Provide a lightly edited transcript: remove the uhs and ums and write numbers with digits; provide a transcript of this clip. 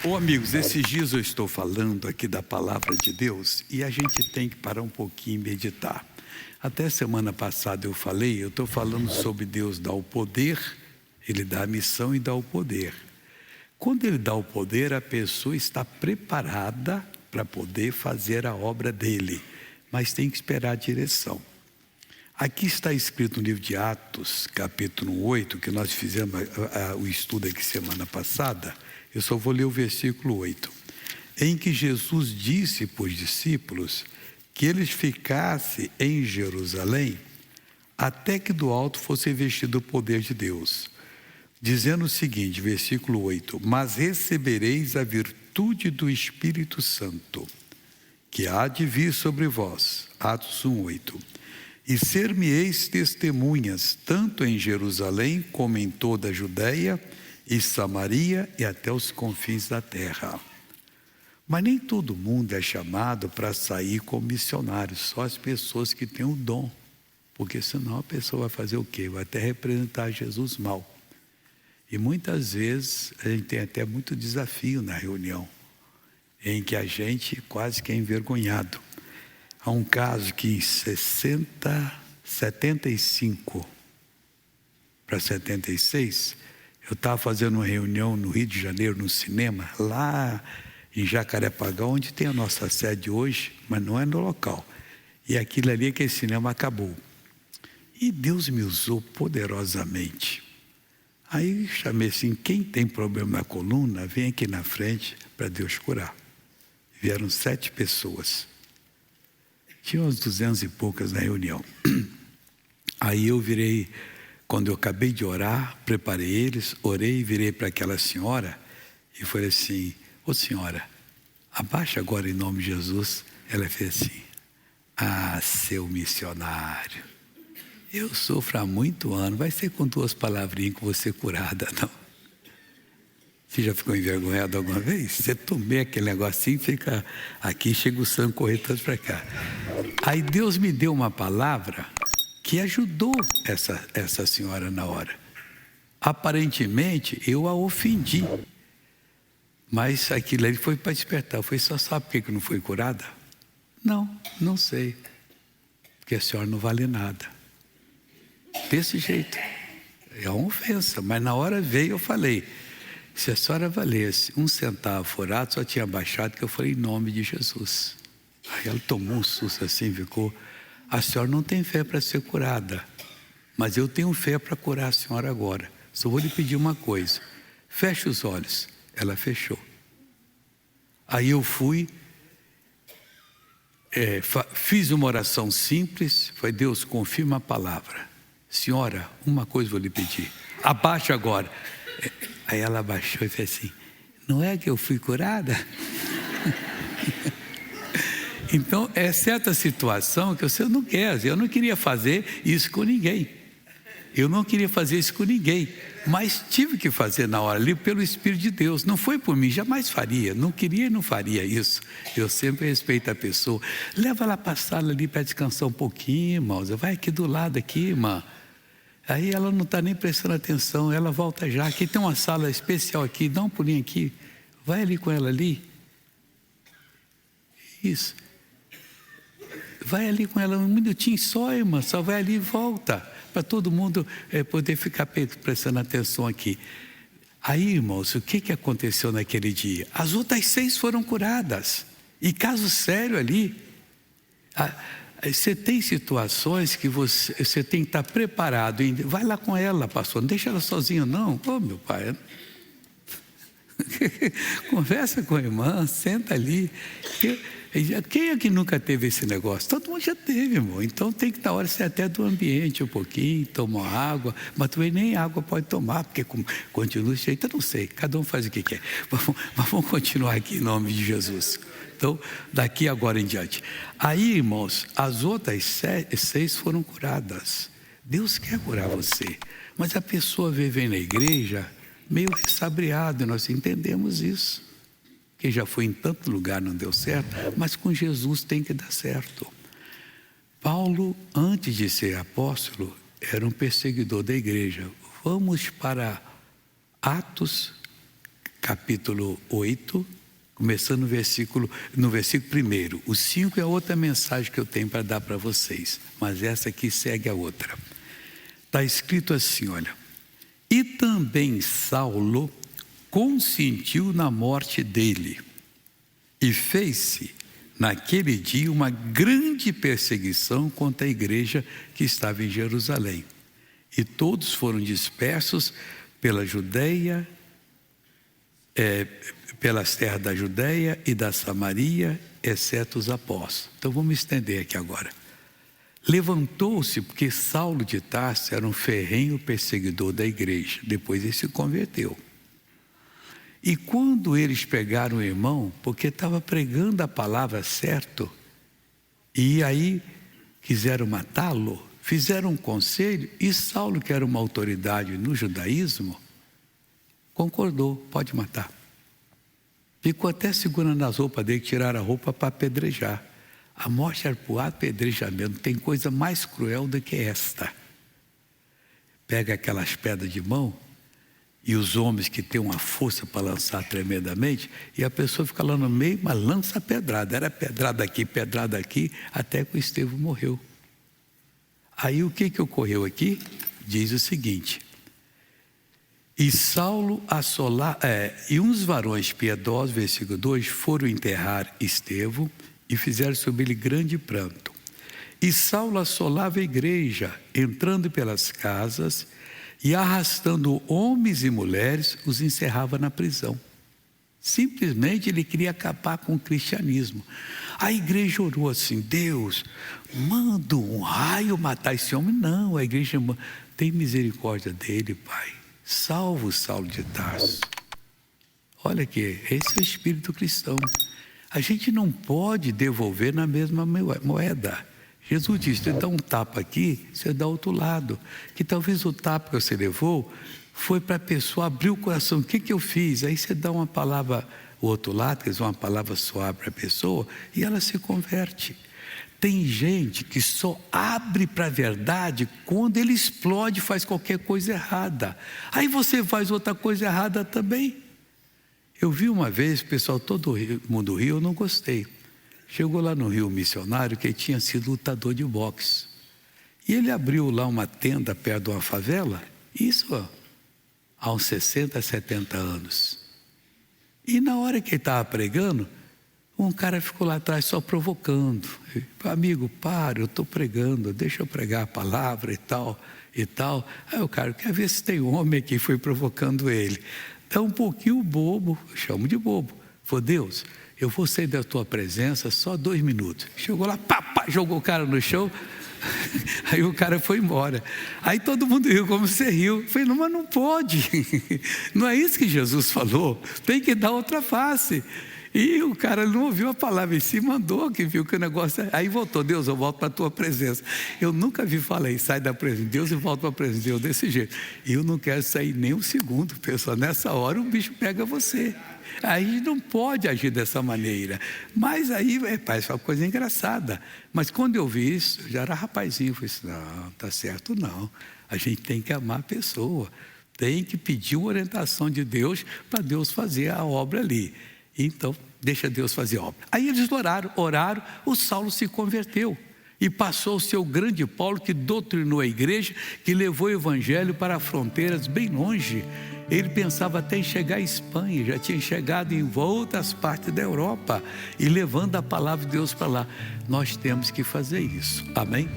Ô amigos, esses dias eu estou falando aqui da palavra de Deus e a gente tem que parar um pouquinho e meditar. Até semana passada eu estou falando sobre Deus dar o poder, Ele dá a missão e dá o poder. Quando Ele dá o poder, a pessoa está preparada para poder fazer a obra dEle, mas tem que esperar a direção. Aqui está escrito no livro de Atos, capítulo 8, que nós fizemos o estudo aqui semana passada. Eu só vou ler o versículo 8. Em que Jesus disse para os discípulos que eles ficassem em Jerusalém até que do alto fosse investido o poder de Deus. Dizendo o seguinte, versículo 8: mas recebereis a virtude do Espírito Santo, que há de vir sobre vós. Atos 1, 8. E ser-me-eis testemunhas, tanto em Jerusalém como em toda a Judéia e Samaria e até os confins da terra. Mas nem todo mundo é chamado para sair como missionário, só as pessoas que têm o dom. Porque senão a pessoa vai fazer o quê? Vai até representar Jesus mal. E muitas vezes a gente tem até muito desafio na reunião, em que a gente quase que é envergonhado. Há um caso que em 75 para 76, eu estava fazendo uma reunião no Rio de Janeiro, no cinema, lá em Jacarepaguá, onde tem a nossa sede hoje, mas não é no local. E aquilo ali, aquele cinema acabou. E Deus me usou poderosamente. Aí chamei assim, quem tem problema na coluna, vem aqui na frente para Deus curar. Vieram 7 pessoas. Tinha umas 200 e poucas na reunião. Aí eu virei, quando eu acabei de orar, preparei eles, orei e virei para aquela senhora e falei assim, ô senhora, abaixa agora em nome de Jesus. Ela fez assim, ah, seu missionário, eu sofro há muito ano, vai ser com 2 palavrinhas que você curada, não? Você já ficou envergonhado alguma vez? Você tomei aquele negocinho, fica aqui, chega o sangue correndo tanto para cá. Aí Deus me deu uma palavra que ajudou essa senhora na hora. Aparentemente, eu a ofendi. Mas aquilo ali foi para despertar. Eu falei, só sabe por que não foi curada? Não sei. Porque a senhora não vale nada. Desse jeito. É uma ofensa. Mas na hora veio, eu falei, se a senhora valesse 1 centavo furado, só tinha baixado, que eu falei em nome de Jesus. Aí ela tomou um susto assim, ficou, a senhora não tem fé para ser curada, mas eu tenho fé para curar a senhora agora. Só vou lhe pedir uma coisa, feche os olhos. Ela fechou. Aí eu fui, fiz uma oração simples, foi Deus, confirma a palavra. Senhora, uma coisa vou lhe pedir, abaixa agora. Aí ela abaixou e fez assim, não é que eu fui curada? Então, é certa situação que você não quer. Eu não queria fazer isso com ninguém. Mas tive que fazer na hora ali pelo Espírito de Deus. Não foi por mim, jamais faria. Não queria e não faria isso. Eu sempre respeito a pessoa. Leva ela para a sala ali para descansar um pouquinho, irmãos. Vai aqui do lado aqui, irmã. Aí ela não está nem prestando atenção, ela volta já. Aqui tem uma sala especial aqui, dá um pulinho aqui. Vai ali com ela ali. Isso. Vai ali com ela um minutinho só, irmã. Só vai ali e volta. Para todo mundo poder ficar prestando atenção aqui. Aí, irmãos, o que aconteceu naquele dia? As outras 6 foram curadas. E caso sério ali. Você tem situações que você tem que estar preparado. Vai lá com ela, pastor. Não deixa ela sozinha, não. Ô, meu pai. Conversa com a irmã, senta ali. Quem é que nunca teve esse negócio? Todo mundo já teve, irmão. Então tem que, na hora, você até do ambiente um pouquinho, tomar água. Mas também nem água pode tomar, porque continua esse jeito. Eu não sei, cada um faz o que quer. Vamos continuar aqui em nome de Jesus. Então, daqui agora em diante. Aí, irmãos, as outras 6 foram curadas. Deus quer curar você. Mas a pessoa vem na igreja meio ressabiada, nós entendemos isso. Que já foi em tanto lugar, não deu certo, mas com Jesus tem que dar certo. Paulo, antes de ser apóstolo, era um perseguidor da igreja. Vamos para Atos capítulo 8, começando no versículo 1. O 5 é outra mensagem que eu tenho para dar para vocês, mas essa aqui segue a outra. Está escrito assim, olha: e também Saulo consentiu na morte dele, e fez-se naquele dia uma grande perseguição contra a igreja que estava em Jerusalém. E todos foram dispersos pela Judeia, pelas terras da Judeia e da Samaria, exceto os apóstolos. Então vamos estender aqui agora. Levantou-se, porque Saulo de Tarso era um ferrenho perseguidor da igreja. Depois ele se converteu. E quando eles pegaram o irmão, porque estava pregando a palavra certo, e aí quiseram matá-lo, fizeram um conselho, e Saulo, que era uma autoridade no judaísmo, concordou, pode matar. Ficou até segurando as roupas dele, tiraram a roupa para apedrejar. A morte era por apedrejamento, não tem coisa mais cruel do que esta. Pega aquelas pedras de mão, e os homens que têm uma força para lançar tremendamente, e a pessoa fica lá no meio, mas lança a pedrada. Era pedrada aqui, até que o Estevão morreu. Aí o que ocorreu aqui? Diz o seguinte: e Saulo e uns varões piedosos, versículo 2, foram enterrar Estevão e fizeram sobre ele grande pranto. E Saulo assolava a igreja, entrando pelas casas e arrastando homens e mulheres, os encerrava na prisão. Simplesmente ele queria acabar com o cristianismo. A igreja orou assim: Deus, manda um raio matar esse homem. Não, a igreja tem misericórdia dele, Pai. Salva o Saulo de Tarso. Olha aqui, esse é o espírito cristão. A gente não pode devolver na mesma moeda. Jesus disse: você dá um tapa aqui, você dá outro lado. Que talvez o tapa que você levou foi para a pessoa abrir o coração. O que eu fiz? Aí você dá uma palavra, o outro lado, quer dizer, uma palavra suave para a pessoa, e ela se converte. Tem gente que só abre para a verdade quando ele explode, faz qualquer coisa errada. Aí você faz outra coisa errada também. Eu vi uma vez, o pessoal, todo mundo riu, eu não gostei. Chegou lá no Rio um missionário que tinha sido lutador de boxe. E ele abriu lá uma tenda perto de uma favela, isso há uns 60, 70 anos. E na hora que ele estava pregando, um cara ficou lá atrás só provocando. Amigo, para, eu estou pregando, deixa eu pregar a palavra e tal, e tal. Aí o cara, quer ver se tem homem aqui, foi provocando ele. Então um pouquinho bobo, eu chamo de bobo. Falei: Deus, eu vou sair da tua presença só 2 minutos. Chegou lá, pá, jogou o cara no chão. Aí o cara foi embora. Aí todo mundo riu, como você riu. Eu falei: não, mas não pode. Não é isso que Jesus falou. Tem que dar outra face. E o cara não ouviu a palavra em si, mandou, que viu que o negócio... Aí voltou: Deus, eu volto para a tua presença. Eu nunca vi falar isso: sai da presença de Deus e volta para a presença de Deus desse jeito. E eu não quero sair nem um segundo, pessoal. Nessa hora o bicho pega você. Aí a gente não pode agir dessa maneira. Mas aí parece uma coisa engraçada. Mas quando eu vi isso, eu já era rapazinho. Eu falei assim: não, tá certo não. A gente tem que amar a pessoa. Tem que pedir uma orientação de Deus para Deus fazer a obra ali. Então, deixa Deus fazer a obra. Aí eles oraram, o Saulo se converteu. E passou o seu grande Paulo, que doutrinou a igreja, que levou o evangelho para fronteiras bem longe. Ele pensava até em chegar à Espanha, já tinha chegado em outras partes da Europa, e levando a palavra de Deus para lá. Nós temos que fazer isso. Amém?